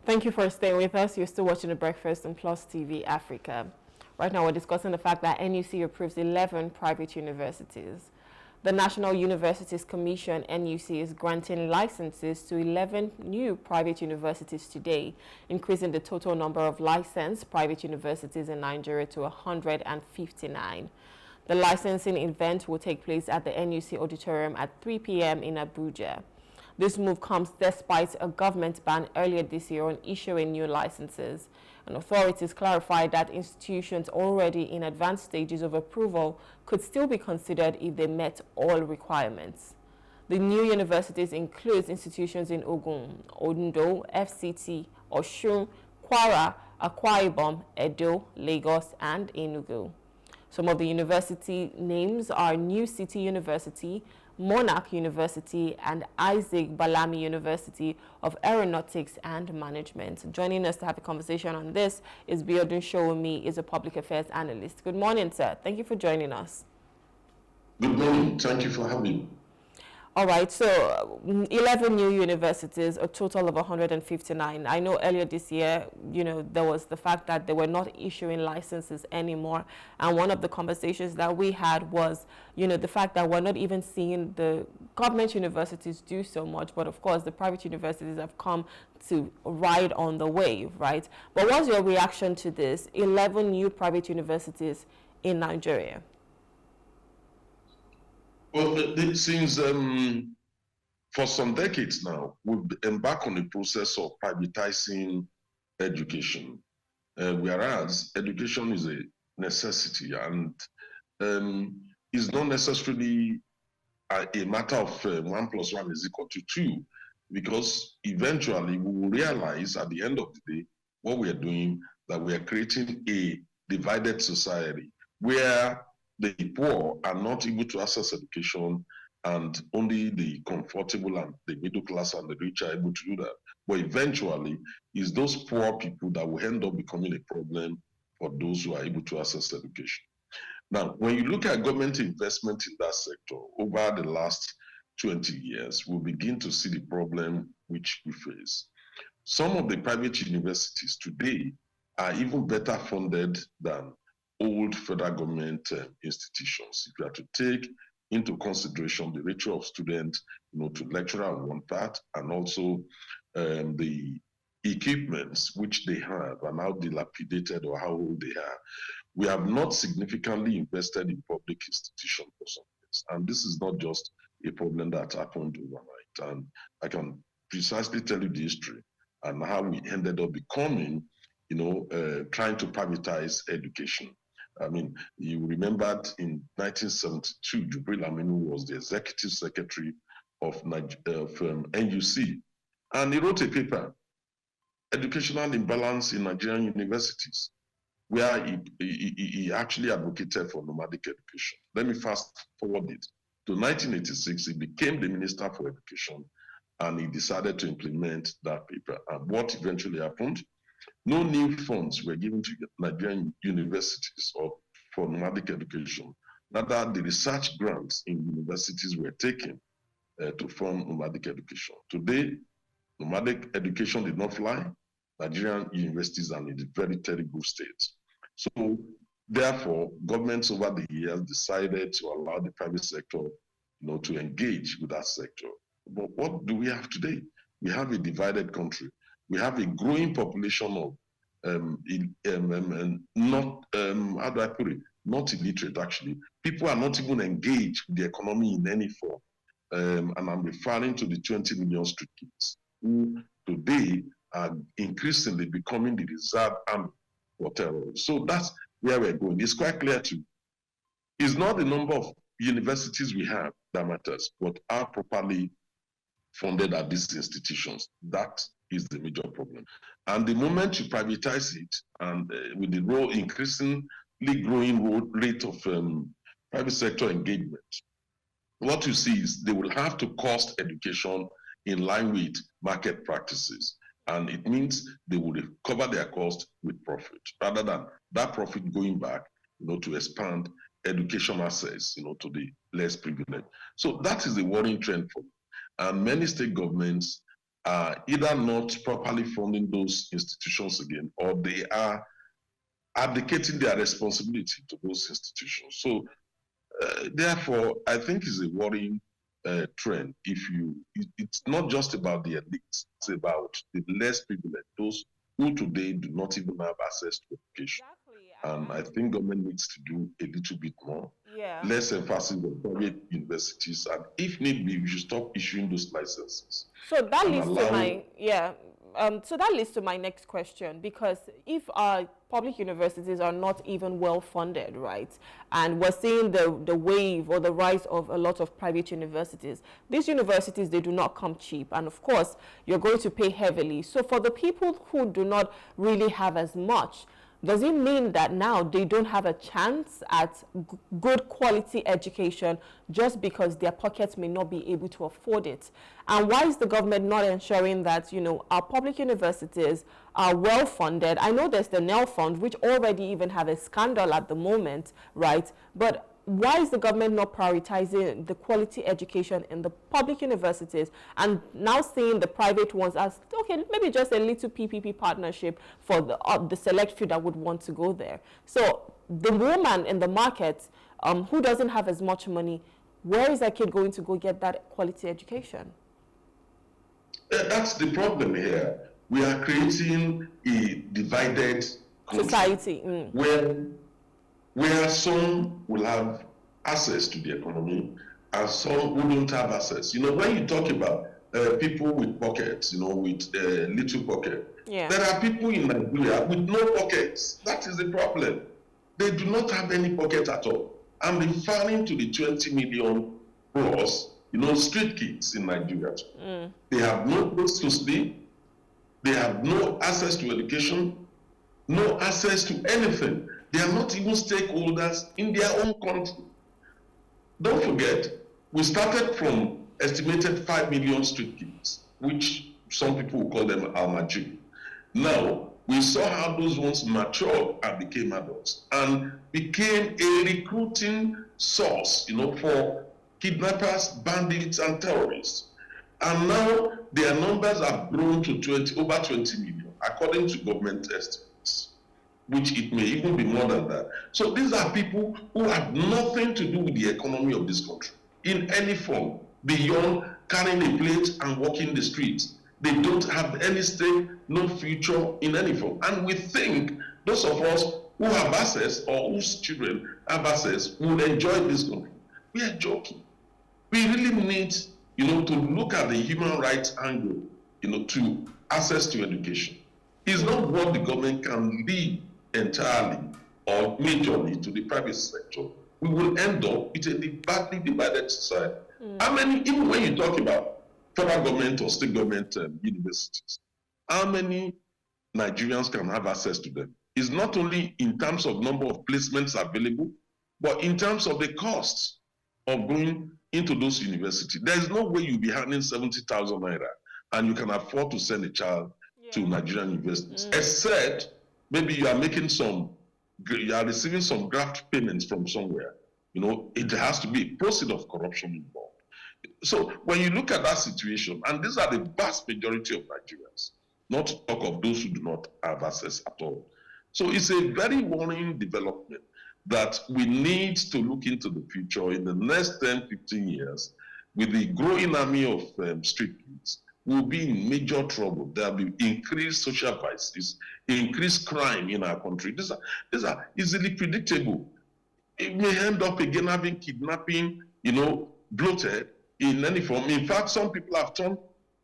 Thank you for staying with us. You're still watching The Breakfast on Plus TV Africa. Right now, we're discussing the fact that NUC approves 11 private universities. The National Universities Commission, NUC, is granting licenses to 11 new private universities today, increasing the total number of licensed private universities in Nigeria to 159. The licensing event will take place at the NUC Auditorium at 3 p.m. in Abuja. This move comes despite a government ban earlier this year on issuing new licenses. And authorities clarified that institutions already in advanced stages of approval could still be considered if they met all requirements. The new universities include institutions in Ogun, Ondo, FCT, Osun, Kwara, Akwa Ibom, Edo, Lagos, and Enugu. Some of the university names are New City University, Monarch University, and Isaac Balami University of Aeronautics and Management. Joining us to have a conversation on this is Biodun Sowunmi, is a public affairs analyst. Good morning, sir. Thank you for joining us. Good morning. Thank you for having me. All right, so 11 new universities, a total of 159. I know earlier this year, there was the fact that they were not issuing licenses anymore. And one of the conversations that we had was, the fact that we're not even seeing the government universities do so much. But of course, the private universities have come to ride on the wave, right? But what's your reaction to this? 11 new private universities in Nigeria. Well, since for some decades now, we've embarked on the process of privatizing education, whereas education is a necessity and is not necessarily a matter of 1 + 1 = 2, because eventually we will realize at the end of the day what we are doing, that we are creating a divided society where the poor are not able to access education, and only the comfortable and the middle class and the rich are able to do that. But eventually, it's those poor people that will end up becoming a problem for those who are able to access education. Now, when you look at government investment in that sector over the last 20 years, we'll begin to see the problem which we face. Some of the private universities today are even better funded than old federal government institutions. If you are to take into consideration the ratio of students, to lecturer on one part, and also the equipments which they have and how dilapidated or how old they are, we have not significantly invested in public institutions for some years. And this is not just a problem that happened overnight. And I can precisely tell you the history and how we ended up becoming, trying to privatize education. I mean, you remembered in 1972, Jubril Aminu was the executive secretary of NUC, and he wrote a paper, Educational Imbalance in Nigerian Universities, where he actually advocated for nomadic education. Let me fast forward it. To 1986, he became the Minister for Education, and he decided to implement that paper. And what eventually happened? No new funds were given to Nigerian universities for nomadic education. Rather, the research grants in universities were taken to fund nomadic education. Today, nomadic education did not fly. Nigerian universities are in a very terrible state. So, therefore, governments over the years decided to allow the private sector, to engage with that sector. But what do we have today? We have a divided country. We have a growing population of not how do I put it? Not illiterate, actually. People are not even engaged with the economy in any form. And I'm referring to the 20 million street kids who today are increasingly becoming the reserve army for terror. So that's where we're going. It's quite clear too. It's not the number of universities we have that matters, but are properly funded at these institutions. That is the major problem. And the moment you privatize it, and with the increasingly growing rate of private sector engagement, what you see is they will have to cost education in line with market practices. And it means they will recover their cost with profit, rather than that profit going back, to expand education access, to the less privileged. So that is the worrying trend for me. And many state governments are either not properly funding those institutions again, or they are abdicating their responsibility to those institutions. So, therefore, I think it's a worrying trend. It's not just about the elites; it's about the less privileged, those who today do not even have access to education. Exactly. And I think government needs to do a little bit more. Yeah. Less emphasis on private universities, and if need be, we should stop issuing those licenses So that and leads to allow. my so that leads to my next question, because if our public universities are not even well funded, right, and we're seeing the wave or the rise of a lot of private universities, these universities, they do not come cheap, and of course you're going to pay heavily. So for the people who do not really have as much, does it mean that now they don't have a chance at good quality education just because their pockets may not be able to afford it? And why is the government not ensuring that, our public universities are well funded? I know there's the NEL Fund, which already even have a scandal at the moment, right? But why is the government not prioritizing the quality education in the public universities and now seeing the private ones as, okay, maybe just a little PPP partnership for the select few that would want to go there? So the woman in the market who doesn't have as much money, where is that kid going to go get that quality education? That's the problem here. We are creating a divided country Society. where some will have access to the economy and some who don't have access. When you talk about people with pockets, with little pocket, Yeah. there are people in Nigeria with no pockets. That is the problem. They do not have any pocket at all. I'm referring to the 20 million plus, street kids in Nigeria. They have no place to sleep. They have no access to education, no access to anything. They are not even stakeholders in their own country. Don't forget, we started from estimated 5 million street kids, which some people will call them Almajiri. Now, we saw how those ones matured and became adults and became a recruiting source, for kidnappers, bandits, and terrorists. And now their numbers have grown to over 20 million, according to government estimates, which it may even be more than that. So these are people who have nothing to do with the economy of this country in any form, beyond carrying a plate and walking the streets. They don't have any stake, no future in any form. And we think those of us who have access or whose children have access will enjoy this country. We are joking. We really need, to look at the human rights angle, to access to education. It's not what the government can leave entirely or majorly to the private sector. We will end up with a badly divided society. How many, even when you talk about federal government or state government universities, how many Nigerians can have access to them? It's not only in terms of number of placements available, but in terms of the costs of going into those universities. There is no way you'll be handing 70,000 naira and you can afford to send a child to Nigerian universities, except maybe you are receiving some graft payments from somewhere. It has to be a process of corruption involved. So when you look at that situation, and these are the vast majority of Nigerians, not to talk of those who do not have access at all. So it's a very worrying development that we need to look into the future in the next 10, 15 years. With the growing army of street kids, we'll be in major trouble. There'll be increased social vices, increased crime in our country. These are easily predictable. It may end up again having kidnapping, bloated in any form. In fact, some people have turned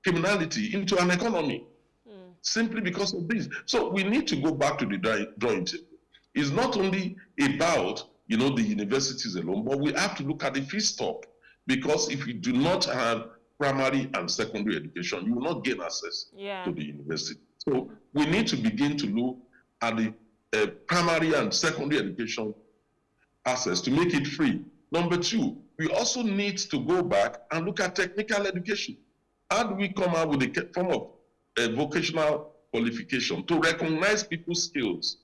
criminality into an economy simply because of this. So we need to go back to the drawing table. It's not only about, the universities alone, but we have to look at the fee stop, because if you do not have primary and secondary education, you will not gain access to the university. So we need to begin to look at the primary and secondary education access to make it free. Number two, we also need to go back and look at technical education. How do we come out with a form of vocational qualification to recognize people's skills?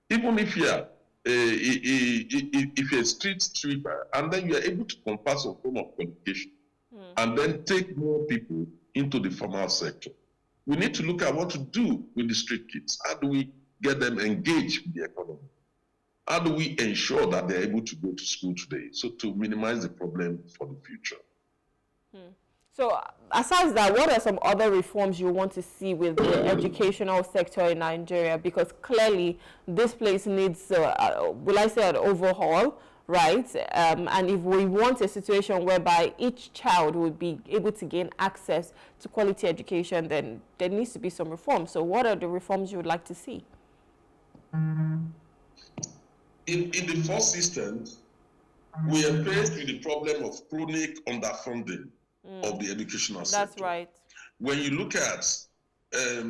Even if you're if you're a street sweeper, and then you're able to compass a form of qualification, and then take more people into the formal sector. We need to look at what to do with the street kids. How do we get them engaged with the economy? How do we ensure that they're able to go to school today? So to minimize the problem for the future. So aside that, what are some other reforms you want to see with the educational sector in Nigeria? Because clearly this place needs, will I say, an overhaul, right? And if we want a situation whereby each child would be able to gain access to quality education, then there needs to be some reform. So what are the reforms you would like to see? In the first instance, we are faced with the problem of chronic underfunding of the educational sector. That's right. When you look at let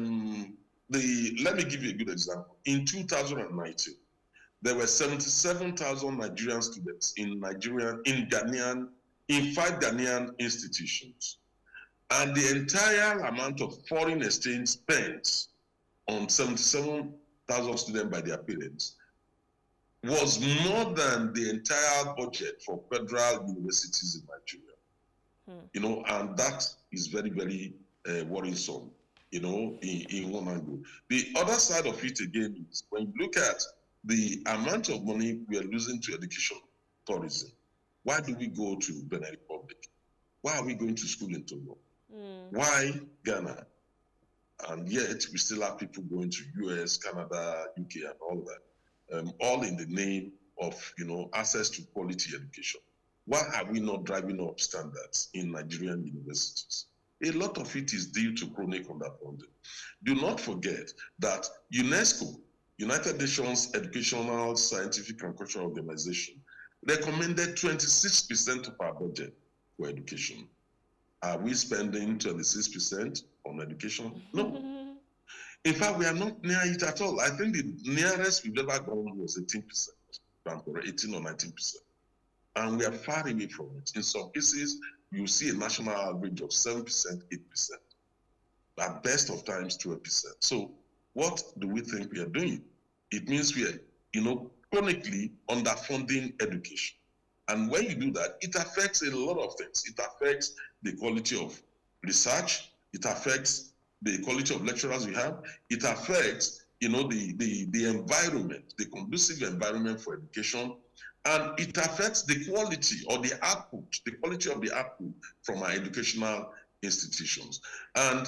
me give you a good example. In 2019, there were 77,000 Nigerian students in 5 Ghanaian institutions. And the entire amount of foreign exchange spent on 77,000 students by their parents was more than the entire budget for federal universities in Nigeria. And that is very, very worrisome, in one angle. The other side of it again is when you look at the amount of money we are losing to education tourism. Why do we go to Benin Republic? Why are we going to school in Togo? Why Ghana? And yet we still have people going to US, Canada, UK, and all that, all in the name of access to quality education. Why are we not driving up standards in Nigerian universities? A lot of it is due to chronic underfunding. Do not forget that UNESCO, United Nations Educational, Scientific and Cultural Organization, recommended 26% of our budget for education. Are we spending 26% on education? No. In fact, we are not near it at all. I think the nearest we've ever gone was 18%, 18 or 19%. And we are far away from it. In some cases, you see a national average of 7%, 8%. At best of times, 12%. So what do we think we are doing? It means we are, chronically underfunding education. And when you do that, it affects a lot of things. It affects the quality of research. It affects the quality of lecturers we have. It affects, the environment, the conducive environment for education. And it affects the quality or the output, the quality of the output from our educational institutions. And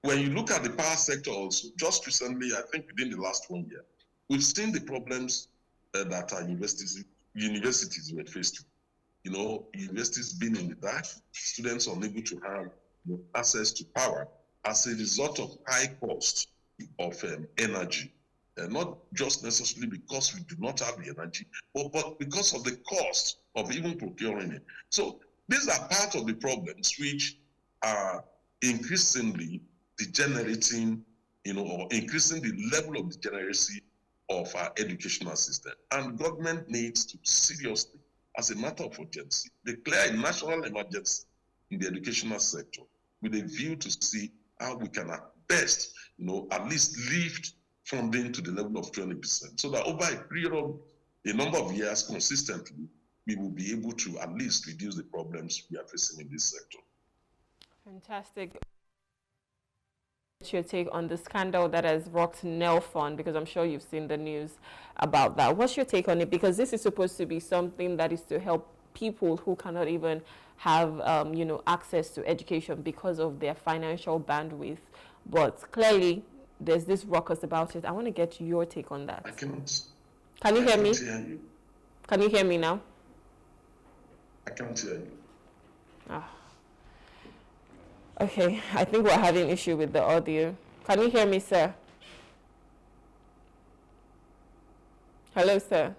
when you look at the power sector also, just recently, I think within the last 1 year, we've seen the problems that our universities were faced with. Universities being in the dark, students unable to have access to power as a result of high cost of energy. Not just necessarily because we do not have the energy, but because of the cost of even procuring it. So these are part of the problems which are increasingly degenerating, or increasing the level of degeneracy of our educational system. And government needs to seriously, as a matter of urgency, declare a national emergency in the educational sector with a view to see how we can at best, at least lift funding to the level of 20%, so that over a period of a number of years consistently, we will be able to at least reduce the problems we are facing in this sector. Fantastic. What's your take on the scandal that has rocked NELFund? Because I'm sure you've seen the news about that. What's your take on it? Because this is supposed to be something that is to help people who cannot even have, access to education because of their financial bandwidth. But clearly, there's this ruckus about it. I want to get your take on that. I cannot. Can you hear me? Hear you. Can you hear me now? I can't hear you. Okay, I think we're having issue with the audio. Can you hear me, sir? Hello, sir.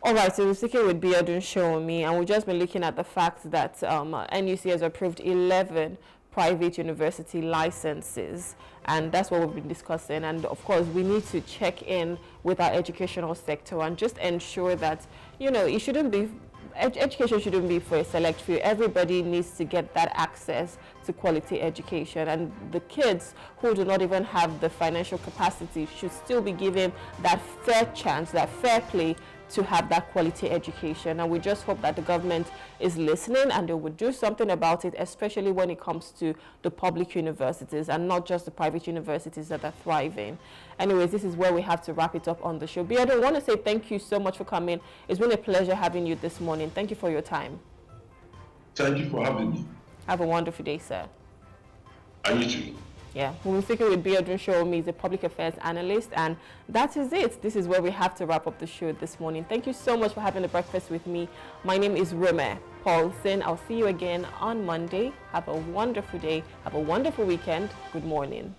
All right, so we're speaking with Biodun Sowunmi, and we've just been looking at the fact that NUC has approved 11 private university licenses, and that's what we've been discussing. And of course, we need to check in with our educational sector and just ensure that, it shouldn't be, education shouldn't be for a select few. Everybody needs to get that access to quality education, and the kids who do not even have the financial capacity should still be given that fair chance, that fair play to have that quality education. And we just hope that the government is listening and they would do something about it, especially when it comes to the public universities and not just the private universities that are thriving. Anyways, this is where we have to wrap it up on the show. Biodun, I want to say thank you so much for coming. It's been a pleasure having you this morning. Thank you for your time. Thank you for having me. Have a wonderful day, sir. And you too. Yeah, we'll be speaking with Biodun Sowunmi. He's a public affairs analyst, and that is it. This is where we have to wrap up the show this morning. Thank you so much for having the breakfast with me. My name is Rome Paulson. I'll see you again on Monday. Have a wonderful day. Have a wonderful weekend. Good morning.